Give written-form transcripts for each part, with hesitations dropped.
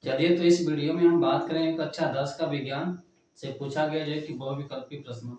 चलिए, तो इस वीडियो में हम बात करेंगे कक्षा 10 का विज्ञान से पूछा गया जो है कि बहुविकल्पी प्रश्न।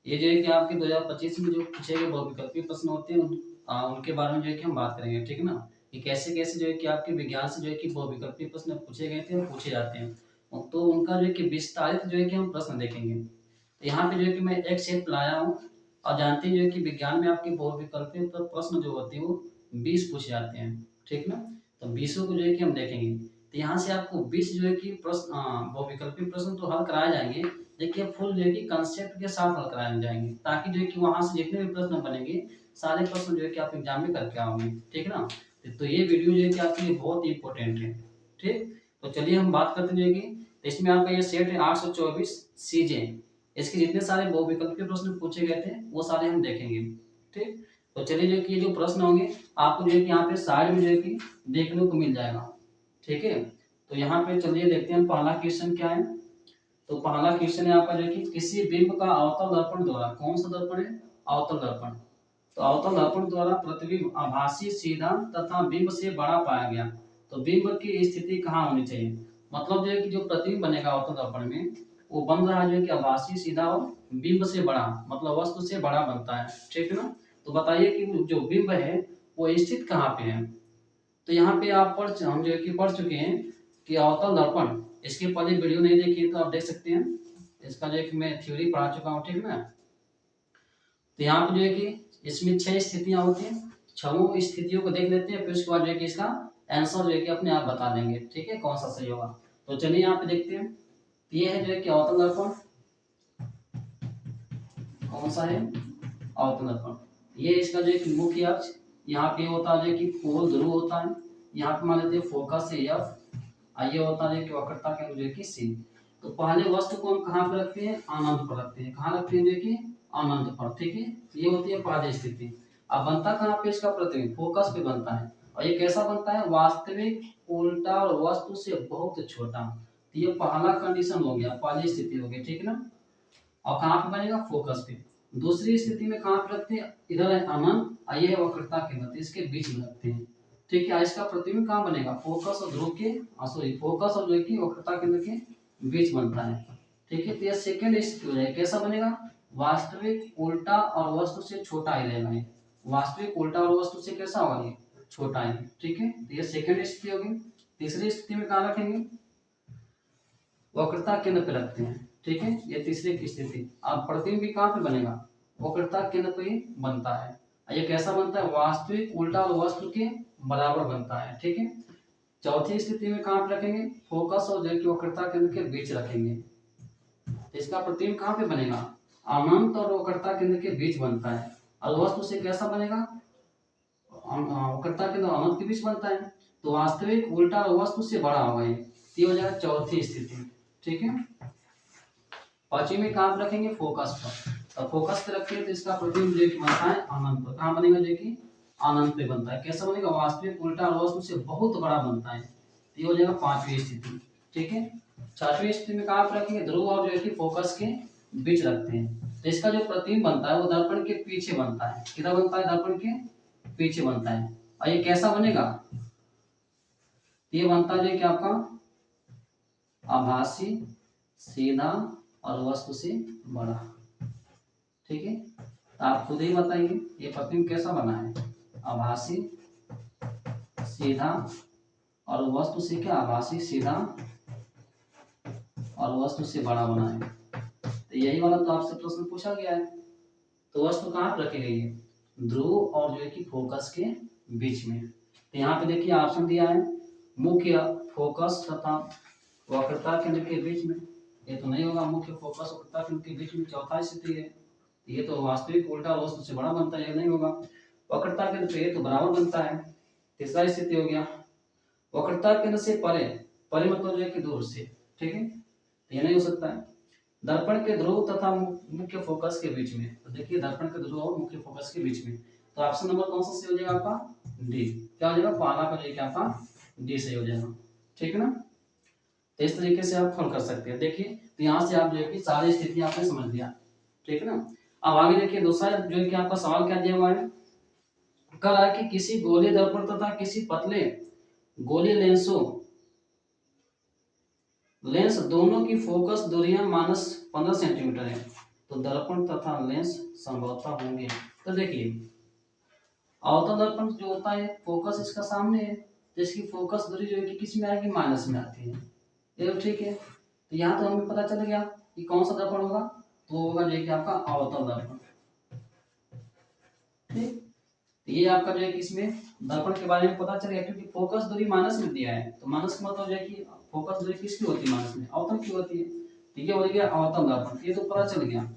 ये जो है कि आपके 2025 में जो पूछे गए बहुविकल्पी प्रश्न होते हैं उनके बारे में जो है कि हम बात करेंगे, ठीक है ना। कि कैसे कैसे जो है कि आपके विज्ञान से जो है कि बहुविकल्पी प्रश्न पूछे गए थे और पूछे जाते हैं, तो उनका जो है कि विस्तारित जो है कि हम प्रश्न देखेंगे। तो यहाँ पे जो है कि मैं एक सेट लाया हूँ, और जानते हैं जो है कि विज्ञान में आपके बहुविकल्पी प्रश्न जो होते हैं वो 20 पूछे जाते हैं, ठीक ना। तो 20 को जो है कि हम देखेंगे। तो यहाँ से आपको 20 जो है कि प्रश्न बहुविकल्पी प्रश्न तो हल कराए जाएंगे, लेकिन फुल जो है कि कंसेप्ट के साथ हल कराए जाएंगे, ताकि जो है कि वहां से जितने भी प्रश्न बनेंगे सारे प्रश्न जो है कि आप एग्जाम में करके आओगे, ठीक है ना। तो ये वीडियो जो है कि आपके लिए बहुत ही इंपॉर्टेंट है, ठीक। तो चलिए हम बात करते हैं कि तो इसमें आपका ये सेट है 824 सीजे। इसके जितने सारे बहुविकल्पी प्रश्न पूछे गए थे वो सारे हम देखेंगे, ठीक। तो चलिए जो कि ये जो प्रश्न होंगे आपको जो है कि यहाँ पे साइड में जो है कि देखने को मिल जाएगा, ठीक है। तो यहाँ पे चलिए देखते हैं पहला क्वेश्चन क्या है। तो पहला क्वेश्चन है आपका जो है कि किसी बिंब का अवतल दर्पण द्वारा, कौन सा दर्पण है, अवतल दर्पण। तो अवतल दर्पण द्वारा प्रतिबिंब आभासी, सीधा तथा बिंब से बड़ा पाया गया, तो बिंब की स्थिति कहाँ होनी चाहिए। मतलब जो है कि जो प्रतिबिंब बनेगा अवतल दर्पण में वो बन रहा है जो है कि आभासी, सीधा और बिंब से बड़ा, मतलब वस्तु से बड़ा बनता है, ठीक है ना। तो बताइए कि जो बिंब है वो स्थित कहाँ पे है। तो यहाँ पे हम जो है कि पढ़ चुके हैं कि अवतल दर्पण, इसके पहले वीडियो नहीं देखी तो आप देख सकते हैं, इसका जो है कि मैं थ्योरी पढ़ा चुका हूँ, ठीक है ना। तो यहाँ पे जो है कि इसमें 6 स्थितियां होती हैं, 6 स्थितियों को देख लेते हैं, फिर उसके बाद जो है कि इसका आंसर जो है कि अपने आप बता देंगे, ठीक है, कौन सा सही होगा। तो चलिए यहाँ पे देखते हैं। ये है जो है कि अवतल दर्पण, कौन सा है, अवतल दर्पण। ये इसका जो है कि मुख्य अक्ष, यहाँ पे होता है जो है कि पोल ध्रुव होता है, यहाँ पे मान लेते हैं फोकस है एफ, ये होता है कि वक्रता केंद्र जो है कि सी। तो पहले वस्तु को हम कहाँ पे रखते हैं, अनंत पर रखते हैं, कहाँ रखते हैं जो है कि अनंत पर, ठीक है। ये होती है पहली स्थिति। अब बनता कहाँ पे इसका प्रतिबिंब, फोकस पे बनता है, और ये कैसा बनता है, वास्तविक, उल्टा और वस्तु से बहुत छोटा। तो ये पहला कंडीशन हो गया, पहली स्थिति हो गई, ठीक है ना। और कहाँ पे बनेगा, फोकस पे। दूसरी स्थिति में कहाँ पे रखते हैं, इधर है अनंत, ये है वक्रता केंद्र, इसके बीच में रखते हैं, ठीक है। इसका प्रतिबिंब कहाँ बनेगा, फोकस और ध्रुव के, सॉरी फोकस और जो है कि वक्रता केंद्र के बीच बनता है, ठीक है। तो यह सेकंड स्थिति हो जाएगी, कैसा बनेगा, वास्तविक, उल्टा और वस्तु से छोटा ही रहेगा ये, वास्तविक, उल्टा और वस्तु से कैसा होगा, ये छोटा ही, ठीक है। तो ये सेकंड स्थिति होगी। तीसरी स्थिति में कहाँ रखेंगे, वक्रता केंद्र पे रखते हैं, ठीक है, ये तीसरी की स्थिति। अब प्रतिबिंब भी कहाँ पे बनेगा, वक्रता केंद्र पे ही बनता है, ये कैसा बनता है, वास्तविक, उल्टा और वस्तु के बराबर बनता है, ठीक है। चौथी स्थिति में कहाँ पे रखेंगे, फोकस और जो कि वक्रता केंद्र के बीच रखेंगे, तो इसका प्रतिबिंब कहाँ पे बनेगा, अनंत और वक्रता केंद्र के बीच बनता है, और वस्तु से कैसा बनेगा, वक्रता केंद्र अनंत के बीच बनता है, तो वास्तविक, उल्टा और वस्तु से बड़ा होगा ये हो जाएगा चौथी स्थिति, ठीक है। पांचवी में कहाँ पे रखेंगे, फोकस पर, तो फोकस पे रखेंगे तो इसका प्रतिबिंब जो कि बनता है अनंत पर, कहाँ बनेगा, जो कि अनंत पे बनता है, कैसा बनेगा, वास्तविक, उल्टा और वस्तु से बहुत बड़ा बनता है, ये हो जाएगा पांचवी स्थिति, ठीक है। छठवीं स्थिति में कहाँ पे रखेंगे, ध्रुव और जो है कि फोकस के बीच रखते हैं, तो इसका जो प्रतिबिंब बनता है वो दर्पण के पीछे बनता है, किधर बनता है, दर्पण के पीछे बनता है, और ये कैसा बनेगा, ये बनता है कि आपका आभासी, सीधा और वस्तु से बड़ा, ठीक है। तो आप खुद ही बताइए ये प्रतिबिंब कैसा बना है, आभासी, सीधा और वस्तु से क्या, आभासी, सीधा और वस्तु से बड़ा बना है। तो यही वाला तो आपसे प्रश्न पूछा गया है। तो वस्तु कहाँ पर रखी गई है, ध्रुव और जो है कि फोकस के बीच में। तो यहाँ पे देखिए ऑप्शन दिया है, मुख्य, फोकस तथा वक्रता केंद्र के बीच में। ये तो नहीं होगा, मुख्य, फोकस, वक्रता केंद्र के बीच में चौथा स्थिति है, ये तो वास्तविक, उल्टा वस्तु से बड़ा बनता है, ये नहीं होगा। वक्रता केंद्र पे तो बराबर बनता है, तीसरा स्थिति हो गया। वक्रता केंद्र से परे, परे मतलब जो है कि दूर से, ठीक है, तो ये नहीं हो सकता है। दर्पण के ध्रुव तथा मुख्य फोकस के बीच में, तो देखिए दर्पण के ध्रुव और मुख्य फोकस के बीच में, तो ऑप्शन नंबर कौन सा सही हो जाएगा आपका, डी। क्या हो जाएगा, पहला का लेके आपका डी सही हो जाएगा, ठीक है ना। तो इस तरीके से आप हल कर सकते हैं। देखिए तो यहाँ से आप जो है कि सारी स्थिति आपने समझ लिया, ठीक है ना। अब आगे देखिए दूसरा जो है कि आपका सवाल क्या दिया हुआ है, कह रहा है कि किसी गोले दर्पण तथा किसी पतले गोले लेंसों लेंस दोनों की फोकस दूरियां -15 सेंटीमीटर है, तो दर्पण तथा लेंस संभवतः होंगे। तो देखिए अवतल दर्पण जो होता है फोकस इसका सामने है, तो इसकी फोकस दूरी जो है कि किस में आएगी, माइनस में आती है। ये तो ठीक है, तो यहाँ तो हमें पता चल गया कि कौन सा दर्पण होगा, तो होगा जो कि आपका अवतल दर्पण। ठीक, तो ये आपका जो है कि इसमें दर्पण के बारे में पता चल गया, क्योंकि फोकस दूरी माइनस में दिया है, तो माइनस का मतलब जो है कि फोकस दूरी किसकी होती है, माइनस में, अवतल की होती है। तो ये हो गया अवतल दर्पण, ये तो पता चल गया।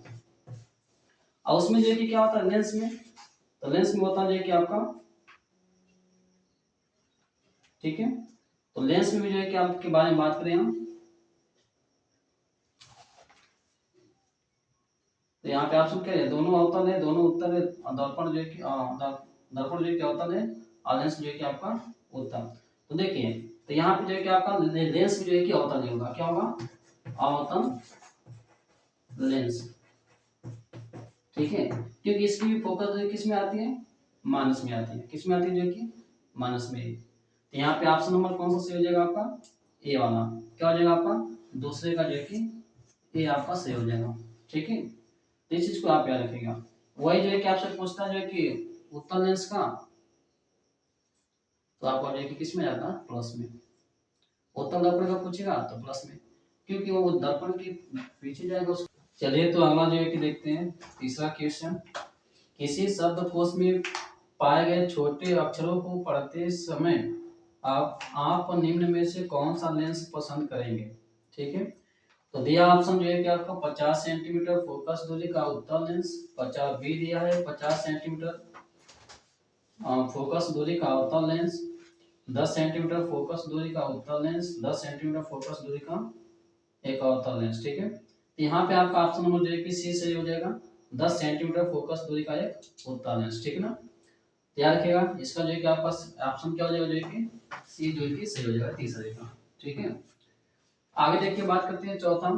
और उसमें जो है कि क्या होता है लेंस में, तो लेंस में होता है जो है कि आपका, ठीक है, तो लेंस में भी जो है कि आपके बारे में बात करें हम, तो यहाँ पे ऑप्शन क्या है, दोनों अवतल है, दोनों उत्तल है, दर्पण जो है कि दर्पण जो है कि अवतल है और लेंस जो है कि आपका उत्तल। तो देखिए, तो यहाँ पे जो है कि आपका लेंस जो है कि अवतल होगा, क्या होगा, अवतल लेंस। ठीक है, क्योंकि इसकी फोकस जो किस में आती है, माइनस में आती है, किस में आती है, जो कि माइनस में। तो यहाँ पे ऑप्शन नंबर कौन सा सही हो जाएगा आपका, ए वाला। क्या हो जाएगा आपका, दूसरे का जो है कि ए आपका सही हो जाएगा। ठीक है, तो इस चीज को आप याद रखिएगा। वही जो है कि आपसे पूछता है जो है कि उत्तल लेंस का, तो आपका जो है कि किस में जाता है, प्लस में। उत्तल दर्पण का पूछेगा तो प्लस में, क्योंकि वो दर्पण के पीछे जाएगा उसको। चलिए, तो अगला जो है कि देखते हैं तीसरा क्वेश्चन। किसी शब्दकोश में पाए गए छोटे अक्षरों को पढ़ते समय आप निम्न में से कौन सा लेंस पसंद करेंगे। ठीक है, तो दिया ऑप्शन जो है कि आपका 50 सेंटीमीटर फोकस दूरी का उत्तल लेंस, 50 बी दिया है 50 सेंटीमीटर फोकस दूरी का अवतल लेंस, 10 सेंटीमीटर फोकस दूरी का उत्तल लेंस, 10 सेंटीमीटर फोकस दूरी का एक अवतल लेंस। ठीक है, तो यहाँ पे आपका ऑप्शन नंबर जो है कि सी सही हो जाएगा, 10 सेंटीमीटर फोकस दूरी का एक उत्तल लेंस। ठीक है ना, याद रखिएगा इसका जो है कि आपका ऑप्शन क्या हो जाएगा, जो है कि सी जो है कि सही हो जाएगा तीसरे का। ठीक है, आगे देखिए बात करते हैं चौथा।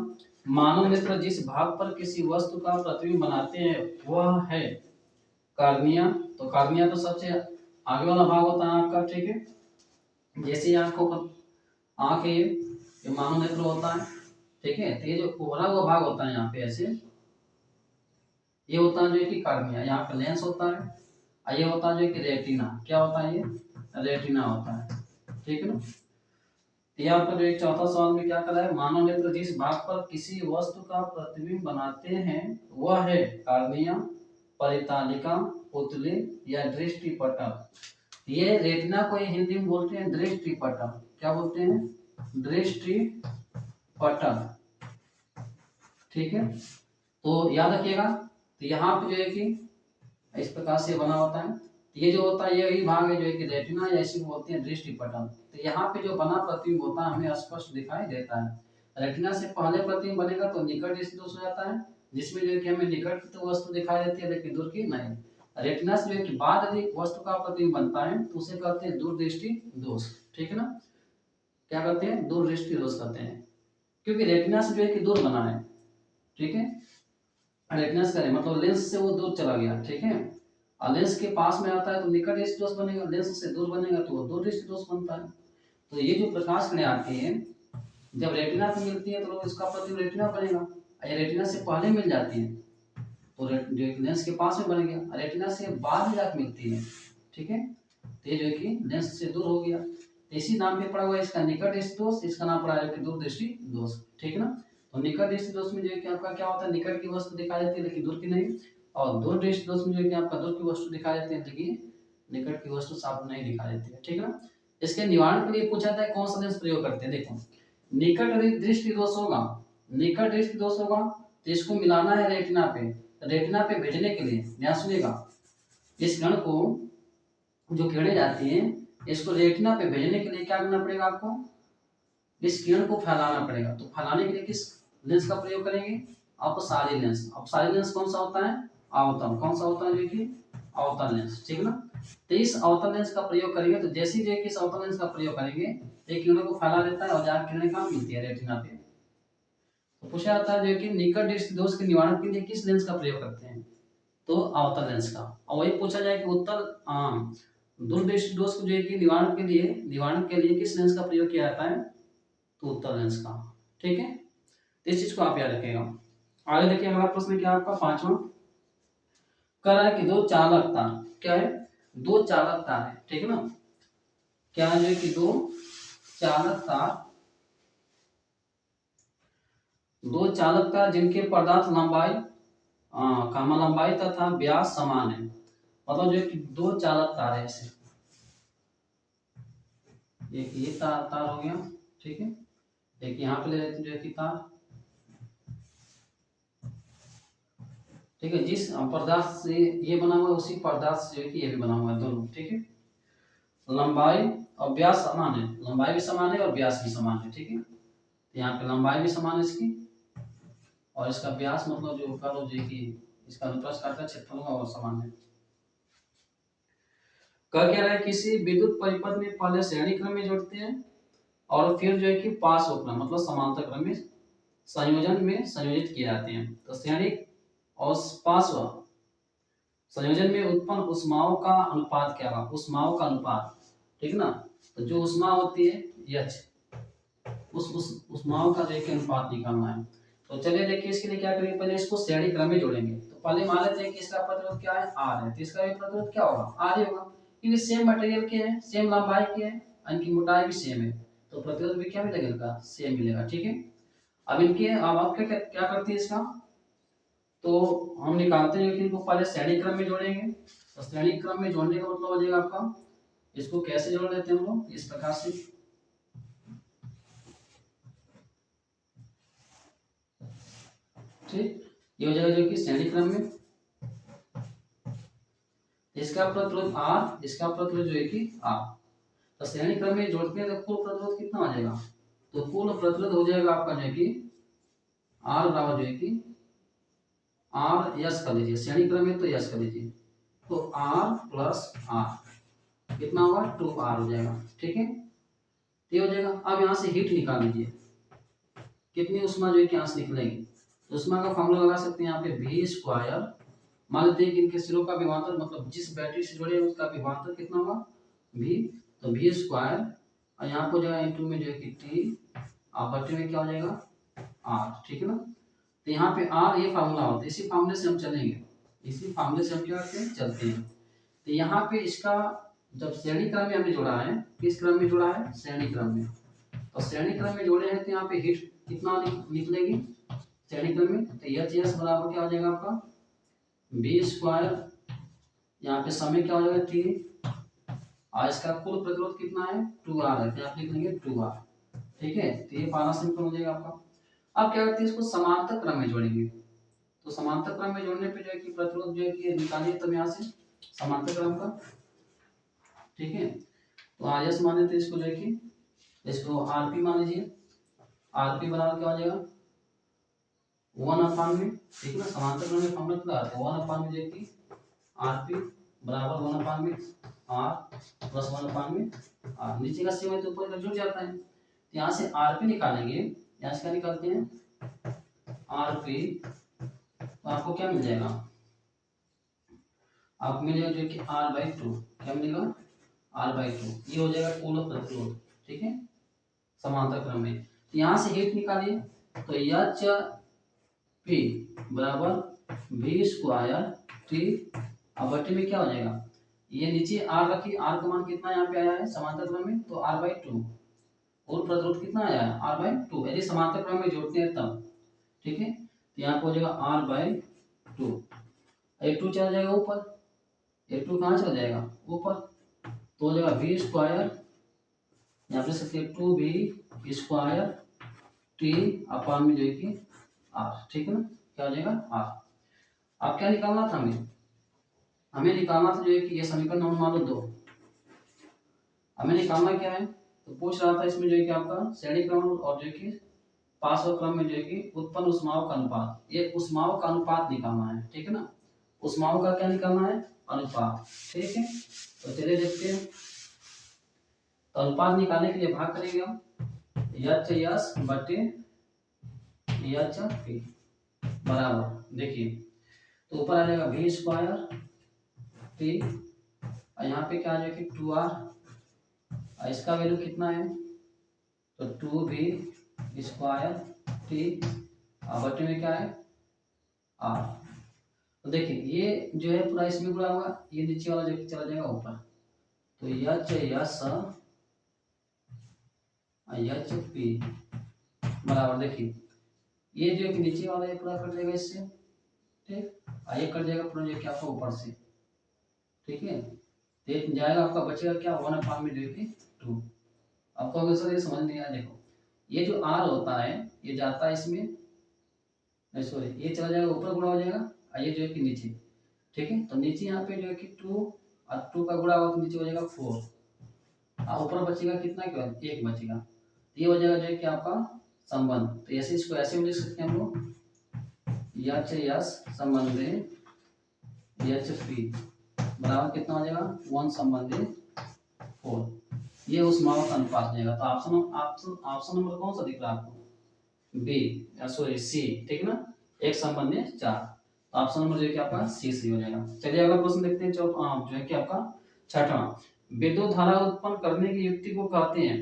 मानव नेत्र जिस भाग पर किसी वस्तु का प्रतिबिंब बनाते हैं वह है कार्निया। तो कार्निया तो सबसे आगे वाला भाग होता है आपका। ठीक है, जैसे आंखों पर आंख है, ये मानव नेत्र होता है। ठीक है, तो ये जो कोहरा हुआ भाग होता है यहाँ पे ऐसे, ये होता है जो कि कार्निया, यहाँ पे लेंस होता है। और ये होता है जो कि रेटिना, क्या होता है, ये रेटिना होता है। ठीक है ना, तो यहाँ पर जो एक चौथा सवाल में क्या करा है, मानव नेत्र जिस भाग पर किसी वस्तु का प्रतिबिंब बनाते हैं वह है कार्निया, परितालिका, पुतली या दृष्टिपटल। ये रेटिना को ये हिंदी में बोलते हैं दृष्टिपटल। क्या बोलते हैं, दृष्टिपटल। ठीक है, तो याद रखिएगा, तो यहाँ पे जो है कि इस प्रकार से बना होता है। ये जो होता है यही भाग है जो है कि रेटिना, या इसी को बोलते हैं दृष्टिपटल। तो यहाँ पे जो बना प्रतिबिंब होता है हमें स्पष्ट दिखाई देता है। रेटिना से पहले प्रतिबिंब बनेगा तो निकट दृष्टि दोष हो जाता है, जिसमें जो है कि हमें निकट की तो वस्तु दिखाई देती है लेकिन दूर की नहीं। रेटिना से जो है कि बाद यदि वस्तु का प्रतिबिंब बनता है तो उसे कहते हैं दूरदृष्टि दोष। ठीक है ना, क्या कहते हैं, दूरदृष्टि दोष कहते हैं, क्योंकि रेटिना से जो है कि दूर बना है। ठीक है, रेटिना से मतलब लेंस से वो दूर चला गया। ठीक है, और लेंस के पास में आता है तो निकट दृष्टि दोष बनेगा, लेंस से दूर बनेगा तो वो दूर दृष्टि दोष बनता है। तो ये जो प्रकाश किरणें आती है जब रेटिना से मिलती है तो इसका प्रतिबिंब रेटिना बनेगा। ये रेटिना से पहले मिल जाती है तो लेंस के पास में बन गया, रेटिना से बाद में जाकर मिलती है। ठीक है, तो ये जो है कि लेंस से दूर हो गया, तो इसी नाम पे पड़ा हुआ है इसका निकट दृष्टि दोष, इसका नाम पड़ा है दूर दृष्टि दोष। ठीक है ना, तो निकट दृष्टि दोष में जो है कि आपका क्या होता है, निकट की वस्तु दिखाई देती है लेकिन दूर की नहीं, और दूर दृष्टि दोष में जो है कि आपका दूर की वस्तु दिखाई देती है लेकिन निकट की वस्तु साफ नहीं दिखाई देती है। ठीक है ना, इसके निवारण के लिए पूछा था कौन सा लेंस प्रयोग करते हैं। देखो, निकट दृष्टि दोष होगा, निकट दृष्टि दोष होगा तो इसको मिलाना है रेटिना पे, रेटिना पे भेजने के लिए ध्यान सुनिएगा, इस किरण को जो किरणें जाती हैं इसको रेटिना पे भेजने के लिए क्या करना पड़ेगा आपको, इस किरण को फैलाना पड़ेगा। तो फैलाने के लिए किस लेंस का प्रयोग करेंगे, अपसारी लेंस। अपसारी लेंस कौन सा होता है, अवतल। कौन सा होता है, जो कि अवतल लेंस। ठीक है ना, तो इस अवतल लेंस का प्रयोग करेंगे तो जैसे ही इस अवतल लेंस का प्रयोग करेंगे एक किरणों को फैला देता है और जाकर किरणें कहाँ मिलती है, रेटिना पे। तो पूछा जाता है जो कि निकट दृष्टि दोष के निवारण के लिए किस लेंस का प्रयोग करते हैं, तो अवतल लेंस का। और वही पूछा जाए कि उत्तल दूरदृष्टि दोष को जो है कि निवारण के लिए किस लेंस का प्रयोग किया जाता है, तो उत्तल लेंस का। ठीक है, तो इस चीज को आप याद रखिएगा। आगे देखिए अगला प्रश्न क्या है आपका पांचवा, कह रहा है कि दो चालक तार, क्या है, दो चालक तार है, ठीक है ना, क्या है कि दो चालक तार, दो चालक तार जिनके पदार्थ लंबाई कामा लंबाई तथा व्यास समान है, मतलब जो है कि दो चालक तार है ऐसे, एक ये तार हो गया, ठीक है, एक यहाँ पे ले लेते हैं जो है कि तार, ठीक है, जिस पदार्थ से ये बना हुआ है उसी पदार्थ से जो है कि ये भी बना हुआ है दोनों, ठीक है, लंबाई और व्यास समान है, लंबाई भी समान है और व्यास भी समान है, ठीक है, तो यहाँ पे लंबाई भी समान है इसकी, और इसका व्यास मतलब जो होगा वो जो है कि इसका अनुप्रस्थ काट का क्षेत्रफल होगा वो समान है। कह क्या रहा है, किसी विद्युत परिपथ में पहले श्रेणी क्रम में जोड़ते हैं और फिर जो है कि पार्श्व क्रम मतलब समांतर क्रम में संयोजन में संयोजित किए जाते हैं। तो श्रेणी और पार्श्व संयोजन में उत्पन्न ऊष्माओं का अनुपात क्या होगा, ऊष्माओं का अनुपात, ठीक ना, तो जो ऊष्मा होती है H, उस ऊष्माओं का जो है कि अनुपात निकालना है। तो चलिए देखिए इसके लिए क्या करेंगे, पहले इसको श्रेणी क्रम में जोड़ेंगे। तो पहले मान लेते हैं कि इसका प्रतिरोध क्या है, R है, तो इसका भी प्रतिरोध क्या होगा, R ही होगा, क्योंकि सेम मटेरियल के हैं, सेम लंबाई के हैं, इनकी मोटाई भी सेम है, तो प्रतिरोध भी क्या मिलेगा, इनका सेम मिलेगा, ठीक है। अब इनके अब आप क्या करते हैं इसका, तो हम निकालते हैं कि इनको पहले श्रेणी क्रम में जोड़ेंगे। तो श्रेणी क्रम में जोड़ने का मतलब हो जाएगा आपका, इसको कैसे जोड़ लेते हैं हम लोग, इस प्रकार से, ठीक, ये हो जाएगा जो कि श्रेणी क्रम में, इसका प्रतिरोध R, इसका प्रतिरोध जो है कि R, तो श्रेणी क्रम में जोड़ते हैं तो कुल प्रतिरोध कितना हो जाएगा, तो कुल प्रतिरोध हो जाएगा आपका जो है कि R बराबर जो है कि R यस कर लीजिए, श्रेणी क्रम में तो यस कर लीजिए, तो R प्लस R कितना होगा 2R हो जाएगा, ठीक है, ये हो जाएगा। अब यहाँ से हीट निकाल लीजिए, कितनी उष्मा जो है कि यहाँ से निकलेगी, तो उष्मा का फॉर्मूला लगा सकते हैं यहाँ पे V स्क्वायर, मान लेते हैं कि इनके सिरों का विभवांतर मतलब जिस बैटरी से जुड़े हैं उसका विभवांतर कितना होगा V, तो V स्क्वायर और यहाँ पर जो है इनटू में जो है कि T और बटे में क्या हो जाएगा R, ठीक है ना, तो यहाँ पे R ये फार्मूला होता है, इसी फार्मूले से हम चलेंगे, इसी फार्मूले से हम क्या करते हैं चलते हैं। तो यहाँ पे इसका जब श्रेणी क्रम में हमने जोड़ा है, किस क्रम में जोड़ा है, श्रेणी क्रम में, तो श्रेणी क्रम में जोड़े हैं तो यहाँ पे हीट कितना निकलेगी श्रेणी क्रम में, तो H बराबर क्या हो जाएगा आपका V स्क्वायर, यहाँ पे समय क्या हो जाएगा T, और इसका कुल प्रतिरोध कितना है 2R है, तो आप लिख लेंगे 2R, ठीक है, तो ये पाना सिंपल हो जाएगा आपका। अब क्या करते हैं इसको समांतर क्रम में जोड़ेंगे, तो समांतर क्रम में जोड़ने पे जो है कि प्रतिरोध जो है कि निकालिए तब यहाँ से समांतर क्रम का, ठीक है, तो आरएस मान लेते हैं इसको जो है कि इसको आरपी मान लीजिए, आरपी बराबर क्या हो जाएगा 1/में, ठीक है ना, समांतर क्रम में फॉर्मूला क्या आता है 1/में जो है कि आरपी बराबर 1/में आर प्लस 1/में आर, नीचे का सेम है तो ऊपर का जुड़ जाता है, तो यहाँ से आरपी निकालेंगे, यहाँ से क्या निकालते हैं आरपी, तो आपको क्या मिल जाएगा, आपको मिलेगा जो कि R/2, क्या मिलेगा R/2, ये हो जाएगा कुल प्रतिरोध, ठीक है, समांतर क्रम में। तो यहाँ से हीट निकालिए, तो HP बराबर V स्क्वायर T अब बटे में क्या हो जाएगा, ये नीचे R रखिए, R का मान कितना यहाँ पे आया है समांतर क्रम में, तो R/2, कुल प्रतिरोध कितना आया है R/2, यदि समांतर क्रम में जोड़ते हैं तब, ठीक है, तो यहाँ पे हो जाएगा R/2, ये 2 चला जाएगा ऊपर, ये 2 कहाँ चला जाएगा ऊपर, तो हो जाएगा V स्क्वायर, यहाँ पे सकते 2V स्क्वायर T अपान में जो है कि R, ठीक है ना, क्या हो जाएगा R। अब क्या निकालना था हमें निकालना था जो है कि ये समीकरण नंबर मान लो 2, हमें निकालना क्या है, तो पूछ रहा था इसमें जो है कि आपका श्रेणी क्रम और जो है कि पार्श्व क्रम में जो है कि उत्पन्न ऊष्माओं का अनुपात, ये ऊष्माओं का अनुपात निकालना है, ठीक है ना, ऊष्माओं का क्या निकालना है अनुपात, ठीक है, तो चलिए देखते हैं, तो अनुपात निकालने के लिए भाग करेंगे हम H बटे HP बराबर, देखिए तो ऊपर आ जाएगा V स्क्वायर T और यहाँ पे क्या आ जाएगा 2R और इसका वैल्यू कितना है, तो 2V स्क्वायर टी, बटे में क्या है आर। तो देखिए ये जो है पूरा इसमें गुणा होगा, ये नीचे वाला जो चला जाएगा ऊपर, तो एच पी बराबर, देखिए ये जो नीचे वाला ये पूरा कट जाएगा इससे, ठीक, और ये कट जाएगा पूरा जो कि आपका ऊपर से, ठीक है। तो जाएगा आपका बचेगा क्या 1/2 में जो कि 2। आपको अगर सर ये समझ नहीं आया, देखो ये जो आर होता है ये जाता है इसमें, सॉरी ये चला जाएगा ऊपर गुणा हो जाएगा, और ये जो है कि नीचे, ठीक है। तो नीचे यहाँ पे जो है कि 2 और 2 का गुणा होगा तो नीचे हो जाएगा 4, और ऊपर बचेगा कितना, क्या 1 बचेगा। तो ये हो जाएगा जो है कि आपका संबंध। तो ऐसे इसको ऐसे भी लिख सकते हैं हम लोग, यस संबंधे एच पी बराबर कितना हो जाएगा 1 संबंधे 4। ये उस माप का अनुपात हो जाएगा। तो ऑप्शन नंबर कौन सा दिख रहा है आपको, बी, सॉरी सी, ठीक ना, 1 संबंध में 4। तो ऑप्शन नंबर जो है कि आपका सी सही हो जाएगा। चलिए अगला प्रश्न देखते हैं, जो है कि आपका 6वां, विद्युत धारा उत्पन्न करने की युक्ति को कहते हैं।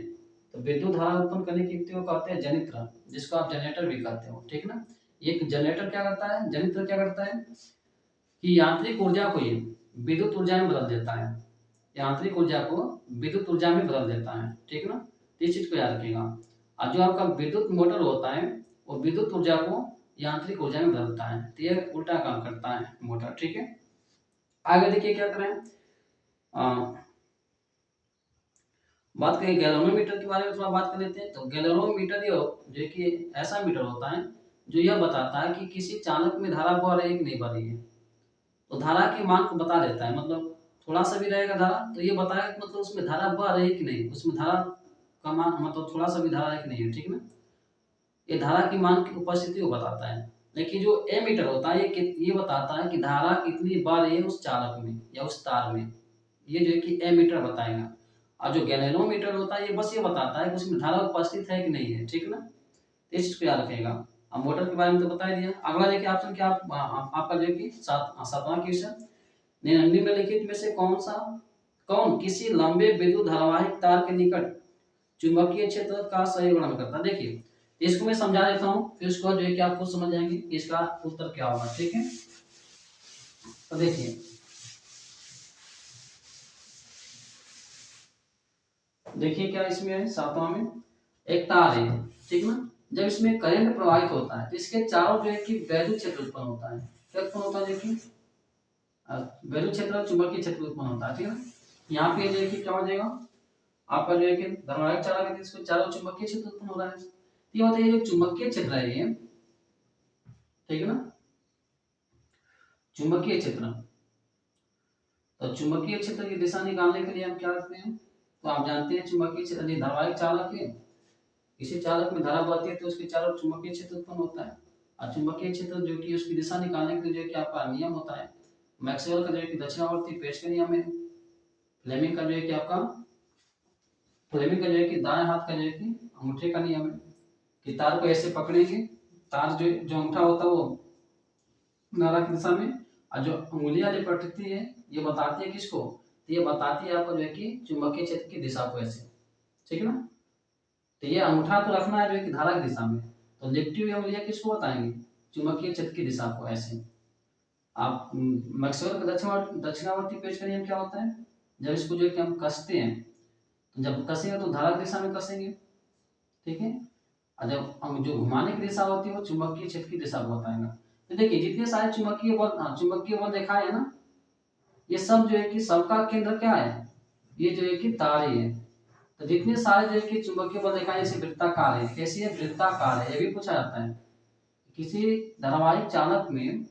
तो विद्युत धारा उत्पन्न करने की युक्ति को कहते हैं जनित्र, जिसको आप जनरेटर भी कहते हो, ठीक ना। ये जनरेटर क्या करता है, जनित्र क्या करता है कि यांत्रिक ऊर्जा को ये विद्युत ऊर्जा में बदल देता है, यांत्रिक ऊर्जा को विद्युत ऊर्जा में बदल देता है, ठीक ना। तो इस चीज को याद रखिएगा। और जो आपका विद्युत मोटर होता है वो विद्युत ऊर्जा को यांत्रिक ऊर्जा में बदलता है, तो ये उल्टा काम करता है मोटर, ठीक है। आगे देखिए क्या करें, बात करें गैल्वेनोमीटर के बारे में, थोड़ा बात कर लेते हैं। तो गैल्वेनोमीटर ये जो कि ऐसा मीटर होता है जो यह बताता है कि किसी चालक में धारा बह रही है कि नहीं बह रही है। तो धारा के मान को बता देता है, मतलब थोड़ा सा भी रहेगा धारा तो ये बताएगा कि मतलब उसमें धारा बह रही है कि नहीं, उसमें धारा का मान मतलब थोड़ा सा भी धारा है कि नहीं है, ठीक ना। ये धारा की मान की उपस्थिति को बताता है। लेकिन जो एमीटर होता है ये बताता है कि धारा कितनी बह रही है उस चालक में या उस तार में, ये जो है कि एमीटर बताएगा। और जो गैल्वेनोमीटर होता है ये बस ये बताता है कि उसमें धारा उपस्थित है कि नहीं है, ठीक ना। तो इस चीज को याद रखेगा। अब मोटर के बारे में तो बता ही दिया। अगला देखिए ऑप्शन क्या आपका जो है कि 7वां क्वेश्चन, निम्नलिखित में से कौन किसी लंबे विद्युत धारावाहिक तार के निकट चुंबकीय क्षेत्र का सही वर्णन करता है। देखिए इसको मैं समझा देता हूँ, फिर उसको जो है कि आप खुद समझ जाएंगे कि इसका उत्तर क्या होगा, ठीक है। तो देखिए क्या इसमें है, 7वां में एक तार है, ठीक ना। जब इसमें करंट प्रवाहित होता है तो इसके चारों जो है कि वैद्युत क्षेत्र उत्पन्न होता है। क्या उत्पन्न होता है, देखिए वैद्युत क्षेत्र चुंबकीय क्षेत्र उत्पन्न होता है, ठीक है। यहाँ पे जो है कि क्या हो जाएगा आपका जो है कि धारावाहिक चालक है, इसको चारों चुंबकीय क्षेत्र उत्पन्न हो रहा है। ये होता है जो चुंबकीय क्षेत्र है ये, ठीक है ना, चुंबकीय क्षेत्र। तो चुंबकीय क्षेत्र की दिशा निकालने के लिए हम क्या करते हैं, तो आप जानते हैं चुंबकीय क्षेत्र धारावाहिक चालक है, किसी चालक में धारा बहती है तो उसके चारों चुंबकीय क्षेत्र उत्पन्न होता है। और चुंबकीय क्षेत्र जो कि उसकी दिशा निकालने के लिए जो कि आपका नियम होता है, मैक्सवेल का जो है कि दक्षिणावर्ती पेच का नियम है, फ्लेमिंग का जो है कि आपका फ्लेमिंग का जो है कि दाएं हाथ का जो है कि अंगूठे का नियम है कि तार को ऐसे पकड़ेंगे, तार जो अंगूठा होता है वो नारा की दिशा में, और जो उंगलियां जो पकड़ती है ये बताती है किसको, तो ये बताती है आपको जो है कि चुंबकीय क्षेत्र की दिशा को ऐसे, ठीक है ना। तो ये अंगूठा तो रखना है जो है कि धारा की दिशा में, तो लिपटी हुई उंगलियां किसको बताएंगे, चुंबकीय क्षेत्र की दिशा को ऐसे। आप मैक्सवेल का दक्षिणावर्ती पेच का नियम क्या होता है, जब इसको जो है कि हम कसते हैं, तो जब कसेंगे तो धारा की दिशा में कसेंगे, ठीक है। और जब हम जो घुमाने की दिशा होती है वो चुंबकीय क्षेत्र की दिशा को बताएगा। तो देखिए जितने सारे चुंबकीय बल दिखाए है ना, ये सब जो है कि सबका केंद्र क्या है, ये जो है कि तार ही है। तो जितने सारे जो है कि चुंबकीय बल दिखाए जैसे वृत्ताकार है, कैसी है वृत्ताकार है, ये भी पूछा जाता है। किसी धारावाहिक चालक में,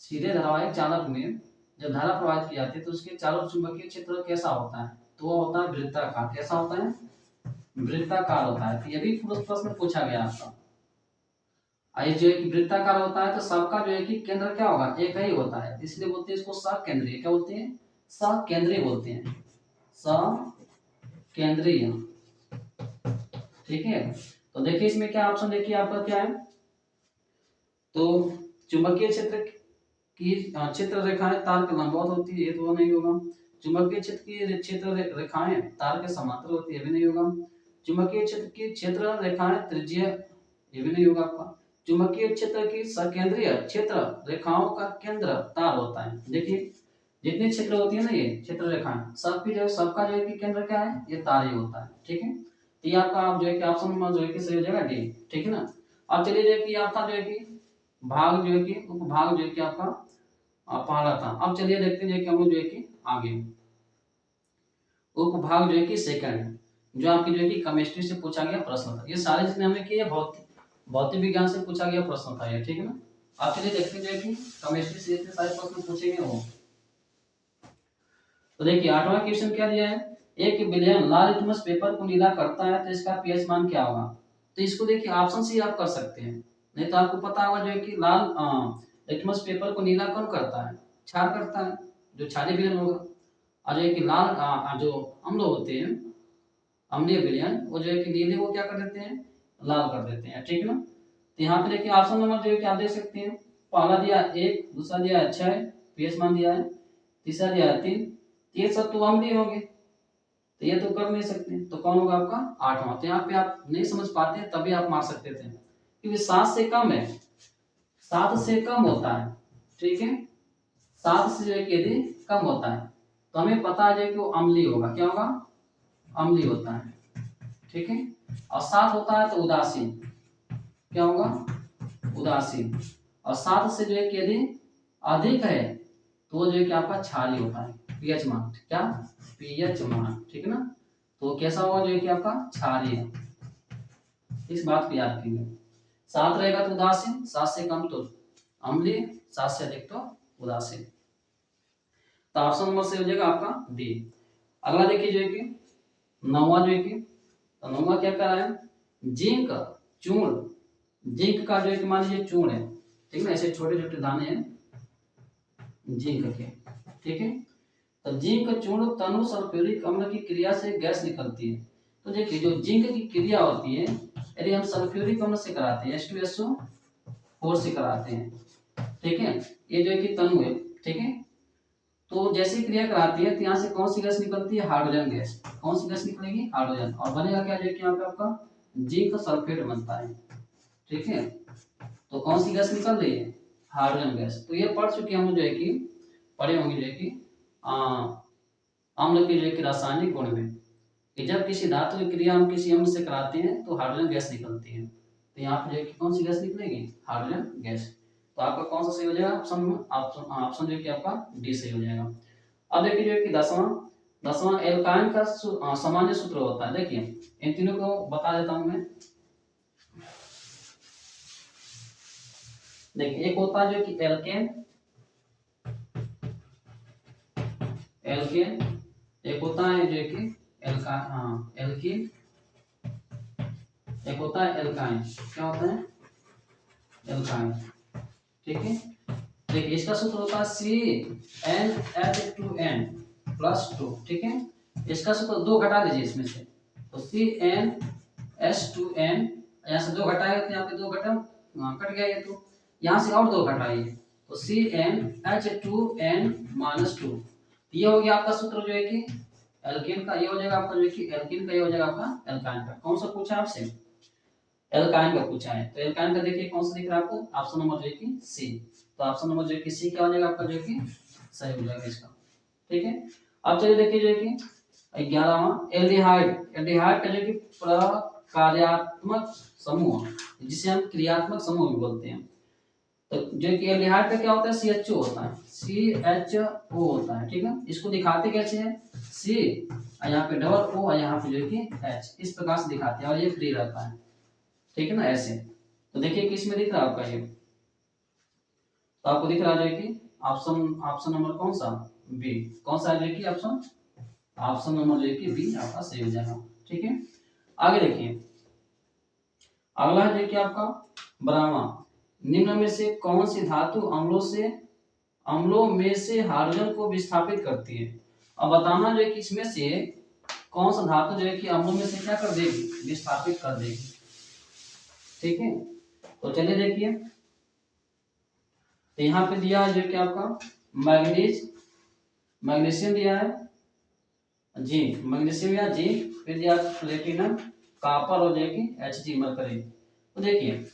सीधे धारावाहिक चालक में जब धारा प्रवाहित की जाती है तो उसके चारों चुंबकीय क्षेत्र कैसा होता है, तो वो होता है वृत्ताकार। कैसा होता है, वृत्ताकार होता है। तो ये भी प्रश्न पूछा गया आपका। ये जो एक वृत्ताकार होता है तो सबका जो है कि केंद्र क्या होगा, एक ही होता है, इसलिए बोलते हैं इसको सकेंद्रीय। क्या बोलते हैं, सकेंद्रीय बोलते हैं, सकेंद्रीय, ठीक है। तो देखिए इसमें क्या ऑप्शन, देखिए आपका क्या है, तो चुंबकीय क्षेत्र की क्षेत्र रेखाएं तार के लंबवत होती है, ये तो नहीं होगा। चुंबकीय क्षेत्र की क्षेत्र रेखाएं तार के समांतर होती है, भी नहीं होगा। चुंबकीय क्षेत्र की क्षेत्र रेखाएं त्रिज्यीय, ये भी नहीं होगा आपका। चुंबकीय क्षेत्र की सकेंद्रीय क्षेत्र रेखाओं का केंद्र तार होता है। देखिए जितनी क्षेत्र होती है ना, ये क्षेत्र रेखाएं सबकी जो सबका जो है कि केंद्र क्या है, ये तार ही होता है। ठीक है, तो ये आपका आप जो है कि ऑप्शन नंबर जो है कि सही हो जाएगा डी। ठीक है ना। अब चलिए जो है कि आपका जो है कि भाग जो है कि उपभाग जो है कि आपका पहला था। अब चलिए देखते हैं जो है कि हम लोग जो है कि आगे उपभाग जो है कि सेकंड, जो आपकी जो है कि केमिस्ट्री से पूछा गया प्रश्न था। ये सारे जितने हमने किए भौतिक विज्ञान से पूछा गया प्रश्न था ये। ठीक है ना। आप चलिए देखते हैं जो है कि केमिस्ट्री से इतने सारे प्रश्न पूछे गए हो। तो देखिए 8वां क्वेश्चन क्या दिया है, 1 बिलियन लाल लिटमस पेपर को नीला करता है तो इसका पीएच मान क्या होगा। तो इसको देखिए ऑप्शन से आप कर सकते हैं, नहीं तो आपको पता होगा जो है कि लाल लिटमस पेपर को नीला कौन करता है, क्षार करता है, जो क्षारीय विलयन होगा। और जो है कि लाल जो अम्ल होते हैं, अम्लीय विलयन, वो जो है कि नीले को क्या कर देते हैं, लाल कर देते हैं। ठीक है ना। तो यहाँ पे देखिए ऑप्शन नंबर जो है कि आप देख सकते हैं, पहला दिया 1, दूसरा दिया 6, पीएच मान दिया है, तीसरा दिया 3, ये सब तो अम्लीय होंगे, तो ये तो कर नहीं सकते, तो कौन होगा आपका 8वां। तो यहाँ पे आप नहीं समझ पाते तभी आप मार सकते थे, क्योंकि 7 से कम है, 7 से कम होता है। ठीक है, 7 से जो है कि यदि कम होता है तो हमें पता है कि वो अम्लीय होगा। क्या होगा, अम्लीय होता है। ठीक है, और 7 होता है तो उदासीन, क्या होगा, उदासीन। और 7 से जो है कि यदि अधिक है तो वो जो है कि आपका क्षारीय होता है, पीएच मान, क्या, पीएच मान। ठीक है ना। तो कैसा होगा जो है कि आपका क्षारीय, इस बात को याद रखेंगे। 7 रहेगा तो उदासीन, 7 से कम तो अम्लीय, 7 से अधिक तो उदासीन। तो ऑप्शन नंबर से हो जाएगा आपका डी। अगला देखिए जो है कि 9वां जो है कि, तो 9वां क्या कर रहा है, जिंक चूर्ण, जिंक का जो है कि मान लीजिए चूर्ण है, ठीक है, ऐसे छोटे छोटे दाने हैं जिंक के। ठीक है, तो जिंक चूर्ण तनु सल्फ्यूरिक अम्ल की क्रिया से गैस निकलती है। तो देखिए जो जिंक की क्रिया होती है, यदि हम सल्फ्यूरिक अम्ल से कराते हैं, H2SO4 से कराते हैं, ठीक है, ये जो है कि तनु है, ठीक है, तो जैसी क्रिया कराती है तो यहाँ से कौन सी गैस निकलती है, हाइड्रोजन गैस। कौन सी गैस निकलेगी, हाइड्रोजन, और बनेगा क्या जो है कि यहाँ पे आपका जिंक सल्फेट बनता है। ठीक है, तो कौन सी गैस निकल रही है, हाइड्रोजन गैस। तो ये पढ़ चुके हम जो है कि पढ़े होंगे जो है कि अम्ल के जो है कि रासायनिक गुण में, कि जब किसी धातु की क्रिया हम किसी अम्ल से कराते हैं तो हाइड्रोजन गैस निकलती है। तो यहाँ पे जो है कि कौन सी गैस निकलेगी, हाइड्रोजन गैस। तो आपका कौन सा सही हो जाएगा ऑप्शन जो है कि आपका डी सही हो जाएगा। अब देखिए जो है कि 10वां एल्काइन का सामान्य सूत्र होता है। देखिए इन तीनों को बता देता हूं मैं। देखिए एक होता है जो कि एल्केन, एक होता है जो कि एल्कीन, एक होता है एल्काइन। क्या होता है, एल्काइन। ठीक है, देखिए इसका सूत्र होता है CnH2n+2। ठीक है, इसका सूत्र 2 घटा दीजिए इसमें से, तो CnH2n, यहाँ से 2 घटाएगा तो यहाँ पे 2 घटा कट गया, ये तो यहाँ से और 2 घटाइए तो CnH2n-2। ये हो गया आपका सूत्र जो है कि एल्केन का, ये हो जाएगा आपका जो है कि एल्केन का, ये हो जाएगा आपका एल्काइन का। कौन सा पूछा आपसे, एल्काइन का पूछा है। तो एल्काइन का देखिए कौन सा दिख रहा है आपको, ऑप्शन नंबर जो है कि सी। तो ऑप्शन नंबर जो है कि सी क्या हो जाएगा आपका जो है कि सही हो जाएगा इसका। ठीक है, अब चलिए देखिए जो है कि 11वां एल्डिहाइड, एल्डिहाइड का जो कि प्रकार्यात्मक समूह, जिसे हम क्रियात्मक समूह भी बोलते हैं। तो जो कि एल्डिहाइड का क्या होता है, CHO होता है, CHO होता है। ठीक है, इसको दिखाते कैसे हैं, C यहाँ पे डबल O और यहाँ पे जो कि H, इस प्रकार से दिखाते हैं, और ये फ्री रहता है। ठीक है ना, ऐसे। तो देखिए किस में दिख रहा है आपका ये, तो आपको दिख रहा है कि ऑप्शन नंबर कौन सा, बी। कौन सा है कि ऑप्शन नंबर जो कि बी आपका सही हो जाएगा। ठीक है, आगे देखिए अगला है कि आपका 12वां, निम्न में से कौन सी धातु अम्लों में से हाइड्रोजन को विस्थापित करती है। अब बताना जो है कि इसमें से कौन सा धातु जो है कि अम्लों में से क्या कर देगी, विस्थापित कर देगी। ठीक है, तो चलिए देखिए, तो यहाँ पे दिया है जो कि आपका मैग्नीशियम दिया है, जिंक, मैग्नीशियम या जिंक, फिर दिया प्लेटिनम, कॉपर और जो है कि Hg मरकरी। तो देखिए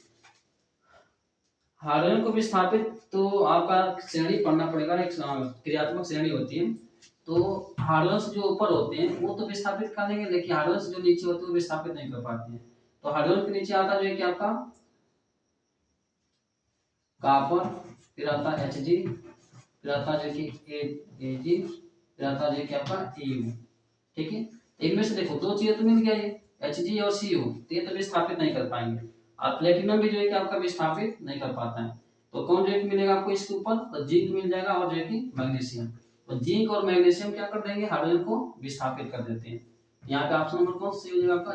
हाइड्रोजन को विस्थापित, तो आपका श्रेणी पढ़ना पड़ेगा, एक क्रियात्मक श्रेणी होती है। तो हाइड्रोजन जो ऊपर होते हैं वो तो विस्थापित कर देंगे, लेकिन हाइड्रोजन जो नीचे होते हैं वो विस्थापित नहीं कर पाते हैं। तो हाइड्रोजन के नीचे आता जो है कि आपका कॉपर, फिर आता Hg, फिर आता जो कि Ag, फिर आता जो कि आपका Au। ठीक है, इनमें से देखो दो चीजें तो मिल गया, ये Hg और Cu, तो ये तो विस्थापित नहीं कर पाएंगे। और प्लेटिनम भी जो है कि आपका विस्थापित नहीं कर पाता है। तो कौन जो है कि मिलेगा आपको इसके ऊपर, तो जिंक मिल जाएगा और जो है कि मैग्नीशियम। तो जिंक और मैग्नीशियम क्या कर देंगे, हाइड्रोजन को विस्थापित कर देते हैं। यहाँ पे ऑप्शन नंबर कौन सा हो जाएगा आपका,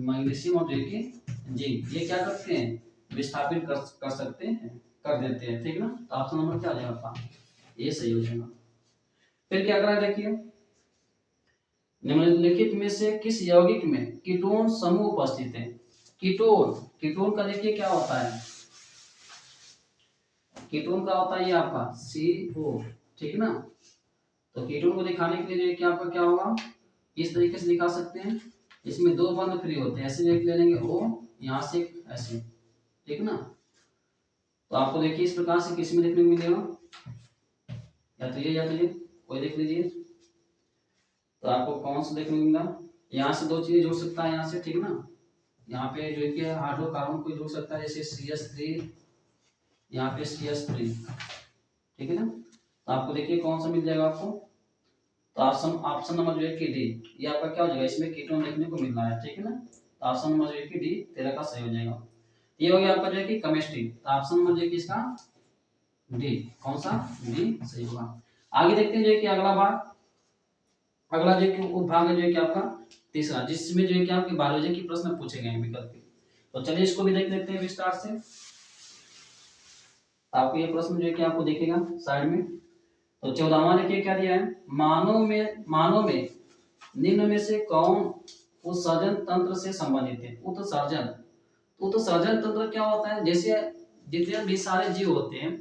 मैग्नीशियम और जो है कि जिंक, ये क्या करते हैं, विस्थापित कर सकते हैं, कर देते हैं। ठीक ना, तो ऑप्शन नंबर क्या आ जाएगा आपका, ये सही हो जाएगा। फिर क्या करा देखिए, निम्नलिखित में से किस यौगिक में कीटोन समूह उपस्थित है। कीटोन, कीटोन का देखिए क्या होता है, कीटोन का होता है ये आपका CO। ठीक ना, तो कीटोन को दिखाने के लिए क्या आपका क्या होगा, इस तरीके से दिखा सकते हैं। इसमें दो बंद फ्री होते हैं, ऐसे ले लेंगे O, यहाँ से ऐसे। ठीक ना, तो आपको देखिए इस प्रकार से किस में देखने को मिलेगा, या तो ये या तो ये, कोई देख लीजिए। तो आपको कौन सा देखने को मिला, यहाँ से दो चीजें जोड़ सकता है यहाँ से। ठीक ना, यहाँ पे जो है कि हाइड्रोकार्बन को जोड़ सकता है, जैसे CH3, यहाँ पे CH3। ठीक है ना, तो आपको देखिए कौन सा मिल जाएगा आपको, तो ऑप्शन नंबर जो है कि डी, ये आपका क्या हो जाएगा, इसमें कीटोन देखने को मिल रहा है। ठीक है ना, तो ऑप्शन नंबर जो है कि डी तेरा का सही हो जाएगा। ये हो गया आपका जो है कि केमिस्ट्री, तो ऑप्शन नंबर जो है कि इसका डी, कौन सा, डी सही होगा। आगे देखते हैं जो है कि अगला भाग, अगला जो है कि वो भाग है जो है कि आपका तीसरा, जिसमें जो है कि आपके बायोलॉजी के प्रश्न पूछे गए हैं विकल्प के। तो चलिए इसको भी देख लेते हैं विस्तार से। आपको ये प्रश्न जो है कि आपको दिखेगा साइड में। तो 14वां देखिए क्या दिया है, मानव में निम्न में से कौन उत्सर्जन तंत्र से संबंधित है। उत्सर्जन तंत्र क्या होता है, जैसे जितने भी सारे जीव होते हैं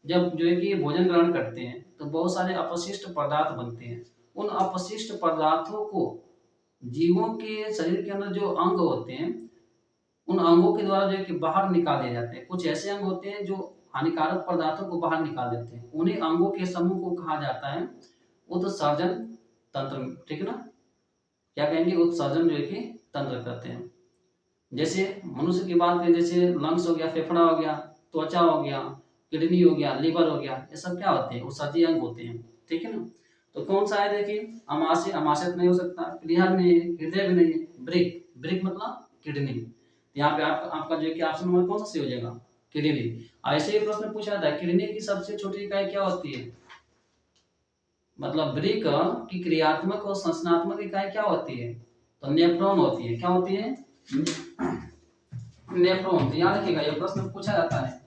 जब जो है कि भोजन ग्रहण करते हैं तो बहुत सारे अपशिष्ट पदार्थ बनते हैं। उन अपशिष्ट पदार्थों को जीवों के शरीर के अंदर जो अंग होते हैं उन अंगों के द्वारा जो है कि बाहर निकाल दिए जाते हैं। कुछ ऐसे अंग होते हैं जो हानिकारक पदार्थों को बाहर निकाल देते हैं, उन्हीं अंगों के समूह को कहा जाता है उत्सर्जन तंत्र। ठीक है ना, क्या कहेंगे, उत्सर्जन जो है कि तंत्र कहते हैं। जैसे मनुष्य की बात करें, जैसे लंग्स हो गया, फेफड़ा हो गया, त्वचा हो गया, किडनी हो गया, लिवर हो गया, ये सब क्या होते हैं, उत्सर्जी अंग होते हैं। ठीक है ना, तो कौन सा है देखिए, अमाशय नहीं हो सकता, प्लीहा भी नहीं है, हृदय भी नहीं है, ब्रिक मतलब किडनी। यहाँ पे आपका जो है कि ऑप्शन नंबर कौन सा सही हो जाएगा, किडनी। ऐसे ही प्रश्न पूछा जाता है, किडनी की सबसे छोटी इकाई क्या होती है, मतलब ब्रिक की क्रियात्मक और संरचनात्मक इकाई क्या होती है, तो नेफ्रॉन होती है। क्या होती है, नेफ्रॉन। तो याद रखिएगा ये प्रश्न पूछा जाता है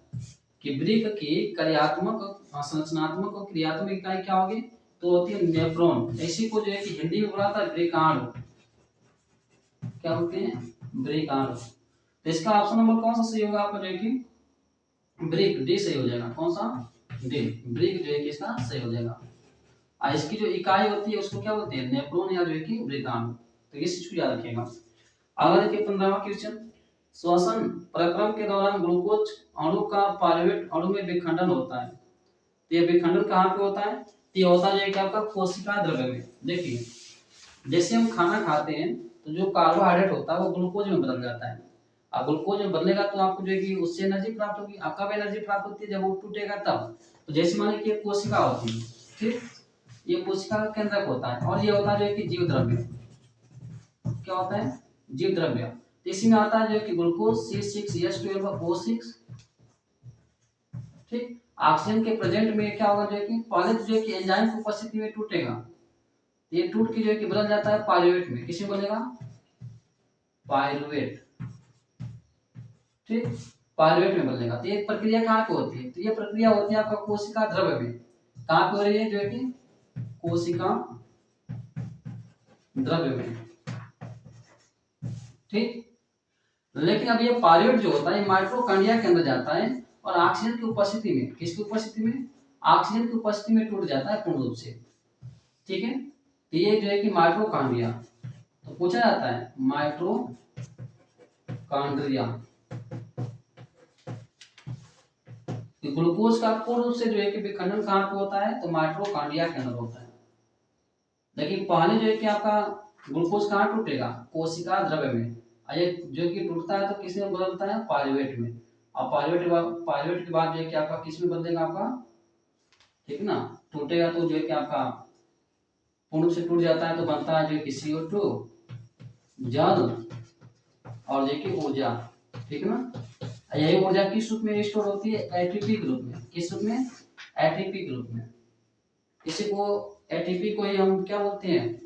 कि ब्रिक की कार्यात्मक, संरचनात्मक और क्रियात्मक इकाई क्या होगी, तो होती है नेफ्रॉन। इसी को जो है कि हिंदी में बोला था ब्रिकाणु। क्या होते हैं, ब्रिकाणु। तो इसका ऑप्शन नंबर कौन सा सही होगा आपका, जो है कि ब्रिक, डी सही हो जाएगा। कौन सा, डी, ब्रिक जो है कि इसका सही हो जाएगा। और इसकी जो इकाई होती है उसको क्या बोलते हैं, नेफ्रॉन या जो है कि ब्रिकाणु। तो ये चीज को याद रखिएगा। अगला देखिए 15वां क्वेश्चन, श्वसन प्रक्रम के दौरान ग्लूकोज अणु का पायरुवेट अणु में विखंडन होता है। तो ये विखंडन कहाँ पे होता है, तो ये होता है क्या आपका कोशिका द्रव्य में। देखिए जैसे हम खाना खाते हैं तो जो कार्बोहाइड्रेट होता है वो ग्लूकोज में बदल जाता है। अब ग्लूकोज में बदलेगा तो आपको जो है कि उससे एनर्जी प्राप्त होगी। अब कब एनर्जी प्राप्त होती है, जब वो टूटेगा तब। तो जैसे माने कि ये कोशिका होती है, ठीक, ये कोशिका का केंद्रक होता है, और ये होता है जो है कि जीव द्रव्य। क्या होता है, जीव द्रव्य। तो इसी में आता है जो है कि ग्लूकोज C6H12O6। ठीक, ऑक्सीजन के प्रेजेंट में क्या होगा, जो है कि पहले जो है कि एंजाइम की उपस्थिति में टूटेगा, ये टूट के जो है कि बदल जाता है पायरुवेट में। किसी में बनेगा, पायरुवेट। ठीक, पायरुवेट में बदलेगा। तो ये प्रक्रिया कहाँ पे होती है, तो ये प्रक्रिया होती है आपका कोशिका द्रव्य में। कहाँ पे हो रही है, जो है कि कोशिका द्रव्य में। ठीक, लेकिन अब ये पायरुवेट जो होता है माइटोकॉन्ड्रिया के अंदर जाता है और ऑक्सीजन की उपस्थिति में, किसकी उपस्थिति में, ऑक्सीजन की उपस्थिति में टूट जाता है पूर्ण रूप से। ठीक है, तो ये जो है कि माइटोकॉन्ड्रिया। तो पूछा जाता है माइटोकॉन्ड्रिया माइटोकॉन्ड्रिया। ग्लूकोज का पूर्ण रूप से जो है कि विखंडन कहाँ पे होता है, तो माइटोकॉन्ड्रिया के अंदर होता है। लेकिन पहले जो है कि आपका ग्लूकोज कहाँ टूटेगा, कोशिका द्रव्य में। ये जो कि टूटता है तो किस में बदलता है, पाइरुवेट में। और पाइरुवेट के बाद जो है कि आपका किस में बदलेगा आपका, ठीक ना, टूटेगा तो जो है कि आपका पूर्ण रूप से टूट जाता है तो बनता है जो कि CO2, जल और जो कि ऊर्जा, ठीक ना। यही ऊर्जा किस रूप में स्टोर होती है, एटीपी के रूप में। किस रूप में, एटीपी के रूप में। इसी को एटीपी को ही हम क्या बोलते हैं,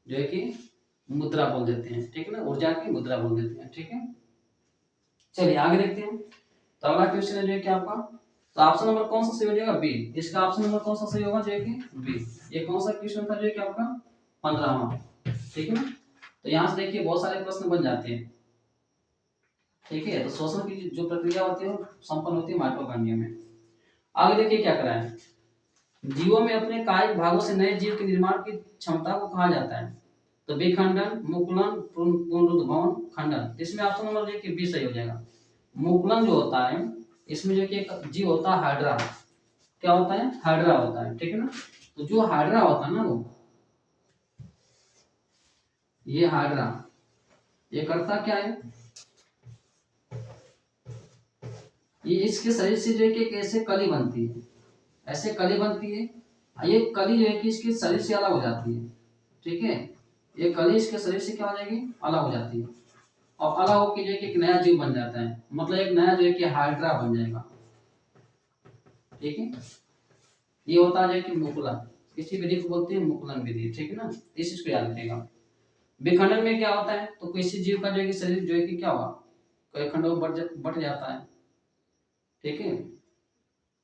जो है कि मुद्रा बोल देते हैं, ठीक है ना, ऊर्जा की मुद्रा बोल देते हैं, ठीक है। चलिए आगे देखते हैं। तो अगला क्वेश्चन है जो है कि आपका, तो ऑप्शन नंबर कौन सा सही हो जाएगा, बी। इसका ऑप्शन नंबर कौन सा सही होगा, जो है कि बी। ये कौन सा क्वेश्चन था जो है कि आपका 15वां, ठीक है ना। तो यहाँ से देखिए बहुत सारे प्रश्न बन जाते हैं, ठीक है। तो श्वसन की जो प्रक्रिया होती है संपन्न होती है माइटोकॉन्ड्रिया में। आगे देखिए क्या करा है, जीवों में अपने कायिक भागों से नए जीव के निर्माण की क्षमता को कहा जाता है। तो विखंडन, मुकुलन, पुनरुद्भवन, खंडन। इसमें ऑप्शन नंबर देखिए बी सही हो जाएगा। मुकुलन जो होता है इसमें जो कि एक जीव होता है हाइड्रा, क्या होता है, हाइड्रा होता है, ठीक है ना। तो जो हाइड्रा होता है ना वो, ये हाइड्रा ये करता क्या है, ये इसके शरीर से जो है कि एक ऐसे कली बनती है, ऐसे कली बनती है। ये कली जो है कि इसके शरीर से अलग हो जाती है, ठीक है। ये कली इसके शरीर से क्या हो जाएगी, अलग हो जाती है। और अलग होकर जो है कि एक नया जीव बन जाता है, मतलब एक नया जो है कि हाइड्रा बन जाएगा, ठीक है। ये होता है कि मुकुलन, इसी विधि को बोलते हैं मुकुलन विधि, ठीक है ना। इस चीज को याद रखिएगा। विखंडन में क्या होता है, तो किसी जीव का जो है कि शरीर जो है कि क्या हुआ, कई खंडों में बट जाता है, ठीक है।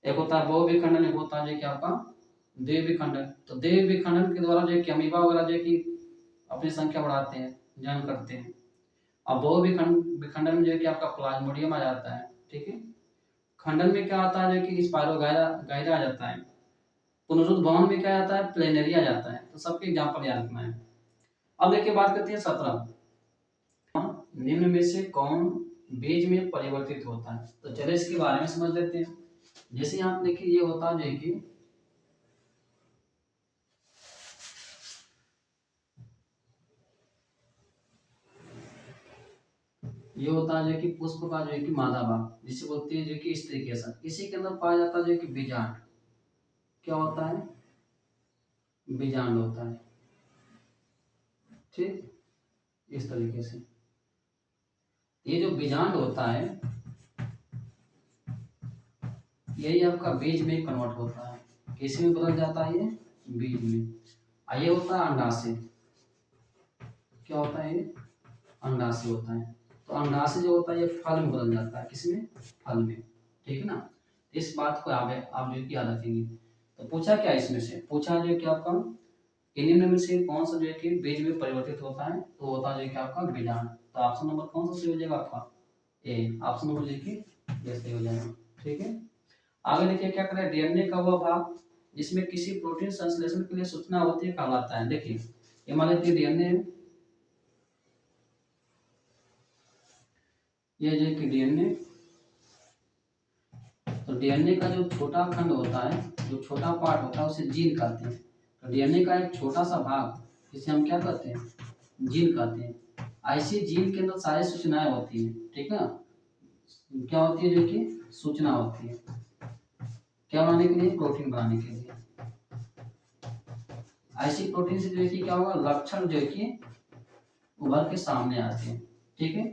एक होता है बहु विखंडन, एक होता है जो कि आपका देव विखंडन। तो देव विखंडन के द्वारा जो है कि अमीबा वगैरह जो है कि अपनी संख्या बढ़ाते हैं, जन्म करते हैं। और बहु विखंडन में जो है कि आपका प्लाज्मोडियम आ जाता है, ठीक है। खंडन में क्या आता है, जो कि स्पायरोगाइरा आ जाता है। पुनरुद्भवन में क्या आता है, प्लेनेरिया जाता है। तो सबके एग्जांपल याद रखना है। अब देखिए बात करते हैं 17, निम्न में से कौन बीज में परिवर्तित होता है। तो चलिए इसके बारे में समझ लेते हैं। जैसे यहाँ देखिए ये होता है जो कि ये होता है जो कि पुष्प का जो है कि मादा भाग, जिसे बोलते हैं जो कि स्त्री केसर। इसी के अंदर पाया जाता है जो कि बीजांड, क्या होता है, बीजांड होता है, ठीक। इस तरीके से ये जो बीजांड होता है यही आपका बीज में कन्वर्ट होता है। किस में बदल जाता है, ये बीज में। ये होता है अंडाशय, क्या होता है, ये अंडाशय होता है। तो अंडाशय जो होता है ये फल में बदल जाता है, किसमें, फल में, ठीक है ना। इस बात को आप जो याद रखेंगे। तो पूछा क्या इसमें से, पूछा जो कि आपका निम्न में से कौन सा जो है कि बीज में परिवर्तित होता है, तो होता है जो कि आपका बीजांड। तो ऑप्शन नंबर कौन सा सही हो जाएगा आपका, ए। ऑप्शन नंबर देखिए ये सही हो जाएगा, ठीक है। आगे देखिए क्या करें, डीएनए का वह भाग जिसमें किसी प्रोटीन संश्लेषण के लिए सूचना होती है कहलाता है। देखिए ये मान लीजिए डीएनए, ये जो कि डीएनए, तो डीएनए का जो छोटा खंड होता है, जो छोटा पार्ट होता है उसे जीन कहते हैं। तो डीएनए का एक छोटा सा भाग जिसे हम क्या कहते हैं, जीन कहते हैं। ऐसी जीन के अंदर सारी सूचनाएं होती है, ठीक है। क्या होती है, जो कि सूचना होती है, क्या बनाने के लिए, प्रोटीन बनाने के लिए। ऐसी प्रोटीन से जो है कि क्या होगा, लक्षण जो है कि उभर के सामने आते हैं, ठीक है।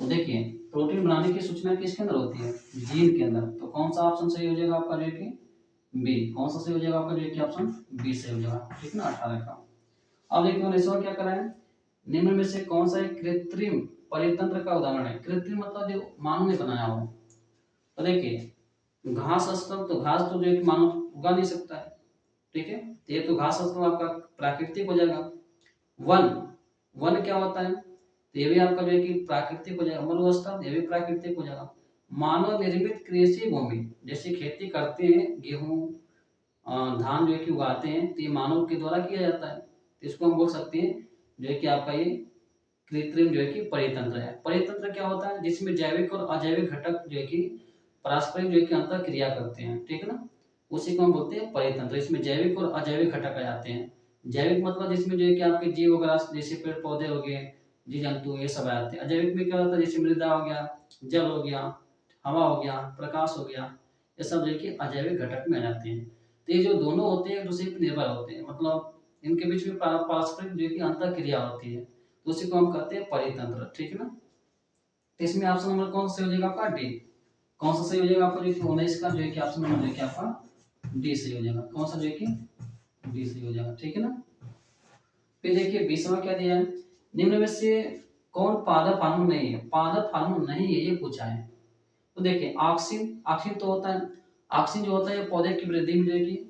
तो देखिए प्रोटीन बनाने की सूचना किसके अंदर होती है, जीन के अंदर। तो कौन सा ऑप्शन सही हो जाएगा आपका, जो है कि बी। कौन सा सही हो जाएगा आपका, जो है कि ऑप्शन बी सही हो जाएगा, ठीक ना, 18 का। अब देखिए उन्नीसवां क्या करा है, निम्न में से कौन सा एक कृत्रिम परितंत्र का उदाहरण है। कृत्रिम मतलब जो मानव ने बनाया हो। तो देखिए घास स्थल, तो घास तो जो है कि मानव उगा नहीं सकता है, ठीक है। तो ये तो घास स्थल आपका प्राकृतिक हो जाएगा। वन, वन क्या होता है, तो ये भी आपका जो है कि प्राकृतिक हो जाएगा। मरुस्थल ये भी प्राकृतिक हो जाएगा। मानव निर्मित कृषि भूमि, जैसे खेती करते हैं, गेहूं धान जो है कि उगाते हैं, तो ये मानव के द्वारा किया जाता है। तो इसको हम बोल सकते हैं जो है कि आपका ये कृत्रिम जो है कि परितंत्र है। परितंत्र क्या होता है, जिसमें जैविक और अजैविक घटक जो है कि पारस्परिक जो है कि अंतर क्रिया करते हैं, ठीक है ना, उसी को हम बोलते हैं परितंत्र। इसमें जैविक और अजैविक घटक आ जाते हैं। जैविक मतलब जिसमें जो है कि आपके जीव वगैरह जैसे पेड़ पौधे हो गए, जीव जंतु, ये सब आ जाते हैं। अजैविक में क्या होता है, जैसे मृदा हो गया, जल हो गया, हवा हो गया, प्रकाश हो गया, ये सब जो है कि अजैविक घटक में आ जाते हैं। तो ये जो दोनों होते हैं एक दूसरे पर निर्भर होते हैं, मतलब इनके बीच में पारस्परिक जो है कि अंतर क्रिया होती है, तो उसी को हम कहते हैं परितंत्र, ठीक है ना। तो इसमें ऑप्शन नंबर कौन सा सही हो जाएगा आपका, डी। कौन सा सही हो जाएगा आपका, जो कि 19 का जो है कि ऑप्शन नंबर जो है कि आपका डी सही हो जाएगा। कौन सा जो है कि डी सही हो जाएगा, ठीक है ना। फिर देखिए 20वां क्या दिया है, निम्न में से कौन पादप हार्मोन नहीं है, पादप हार्मोन नहीं है ये पूछा है। तो देखिए ऑक्सिन, ऑक्सिन तो होता है, ऑक्सिन जो होता है पौधे की वृद्धि में जो है कि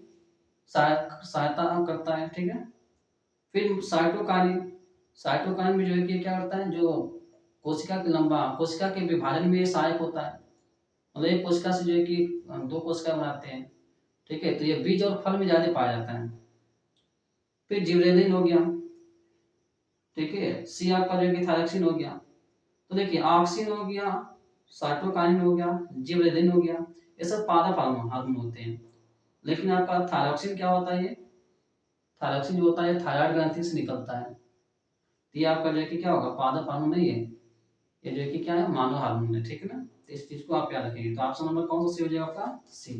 सहायता करता है, ठीक है। फिर साइटोकाइनिन, साइटोकाइनिन में जो है कि क्या करता है, जो कोशिका के विभाजन में सहायक होता है, मतलब एक कोशिका से जो है कि दो कोशिका बनाते हैं, ठीक है। तो ये बीज और फल में ज्यादा पाया जाता है। फिर जिबरेलिन हो गया, ठीक है। सी आपका जो है कि थायरॉक्सिन हो गया। तो देखिए ऑक्सिन हो गया, साइटोकाइनिन हो गया, जिबरेलिन हो गया, ये सब पादप हार्मोन हार्मोन होते हैं। लेकिन आपका थायरॉक्सिन क्या होता है, ये थायरॉक्सिन जो होता है थायराइड ग्रंथि से निकलता है। तो ये आपका जो है कि क्या होगा, पादप हार्मोन नहीं है, ये जो है कि क्या है, मानव हार्मोन है, ठीक है ना। तो इस चीज को आप याद रखेंगे। तो ऑप्शन नंबर कौन सा सी हो जाएगा आपका, सी।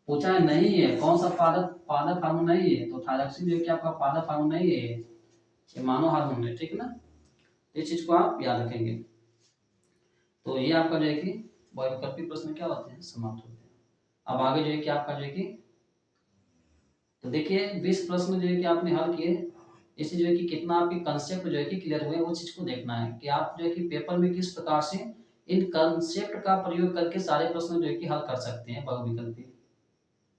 पूछा है नहीं है कौन सा पादप पादप हार्मोन नहीं है, तो थायरॉक्सिन जो है कि आपका पादप हार्मोन नहीं है, ये मानव हार्मोन है, ठीक है ना। तो इस चीज को आप याद रखेंगे। तो ये आपका जो है कि वैकल्पिक प्रश्न क्या होते हैं, समाप्त होते हैं। अब आगे जो है कि आपका जो है कि, तो देखिए 20 प्रश्न जो है कि आपने हल किए, इससे जो है कि कितना आपके कंसेप्ट जो है कि क्लियर हुए, वो चीज को देखना है कि आप जो है कि पेपर में किस प्रकार से इन कंसेप्ट का प्रयोग करके सारे प्रश्न जो है कि हल कर सकते हैं बहुविकल्पी,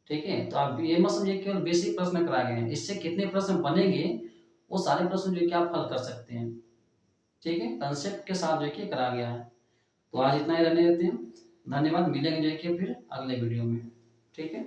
ठीक है। तो आप ये मत समझिए केवल बेसिक प्रश्न कराए गए हैं, इससे कितने प्रश्न बनेंगे वो सारे प्रश्न जो है कि आप हल कर सकते हैं, ठीक है। कंसेप्ट के साथ जो है कि करा गया है। तो आज इतना ही रहने देते हैं। धन्यवाद, मिलेंगे जो है कि फिर अगले वीडियो में, ठीक है।